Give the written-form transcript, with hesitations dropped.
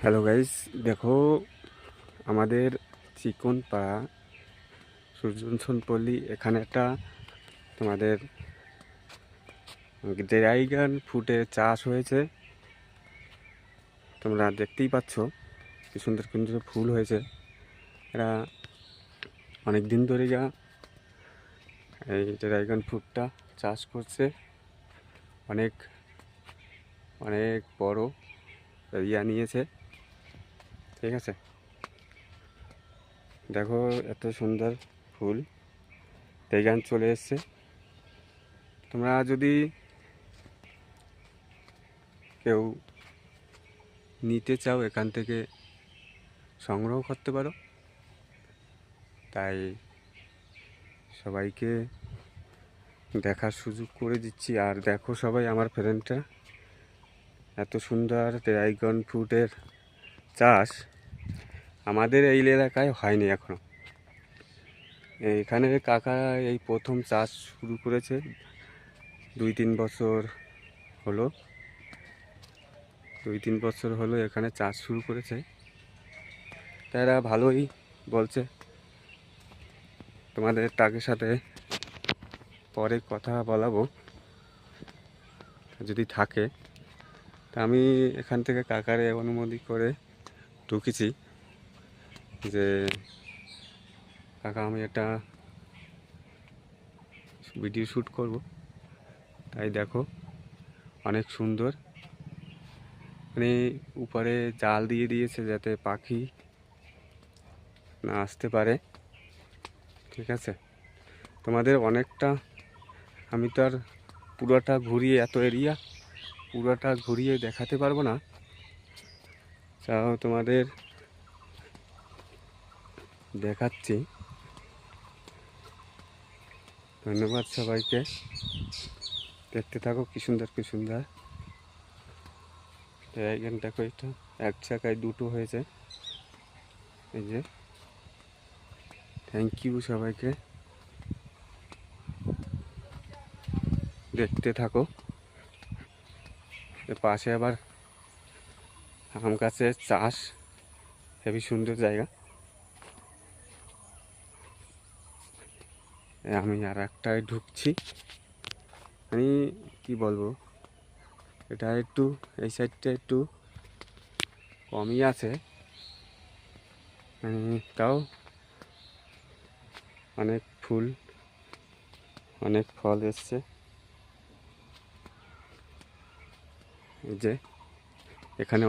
Hello guys, দেখো আমাদের চিকন পাড়া সূর্যনপল্লী এখানে একটা তোমাদের ড্রাগন ফ্রুটের চাষ হয়েছে। তোমরা দেখতেই পাচ্ছ কি সুন্দর সুন্দর ফুল হয়েছে। এরা অনেক দিন ধরে এই ড্রাগন ফ্রুটটা চাষ করছে। অনেক অনেক বড় এরিয়া নিয়েছে, ঠিক আছে। দেখো এত সুন্দর ফুল ড্রাগন চলে এসছে। তোমরা যদি কেউ নিতে চাও এখান থেকে সংগ্রহ করতে পারো। তাই সবাইকে দেখার সুযোগ করে দিচ্ছি। আর দেখো সবাই আমার ফ্রেন্ডটা, এত সুন্দর ড্রাগন ফ্রুটের চাষ আমাদের এই এলাকায় হয়নি এখনো। এখানে কাকা এই প্রথম চাষ শুরু করেছে, 2-3 বছর হলো। 2-3 বছর হলো এখানে চাষ শুরু করেছে। তারা ভালোই বলছে। তোমাদের টাকের সাথে পরে কথা বলাবো যদি থাকে। তা আমি এখান থেকে কাকারে অনুমতি করে ঢুকেছি যে কাকা আমি একটা ভিডিও শ্যুট করব। তাই দেখো অনেক সুন্দর, মানে উপরে জাল দিয়ে দিয়েছে যাতে পাখি না আসতে পারে, ঠিক আছে। তোমাদের অনেকটা, আমি তো আর পুরোটা ঘুরিয়ে, এত এরিয়া পুরোটা ঘুরিয়ে দেখাতে পারবো না। তাও তোমাদের দেখাচ্ছি। ধন্যবাদ সবাইকে, দেখতে থাকো কি সুন্দর কি সুন্দর। এখানে দেখো, এটা এক জায়গায় দুটো হয়েছে, এই যে। থ্যাংক ইউ সবাইকে, দেখতে থাকো। পাশে আবার আম গাছের চাষ, হেবি সুন্দর জায়গা। আমি আর একটায় ঢুকছি। আমি কি বলবো, এটা একটু এই সাইডটা একটু কমই আছে, তাও অনেক ফুল, অনেক ফল এসছে। এই যে এখানে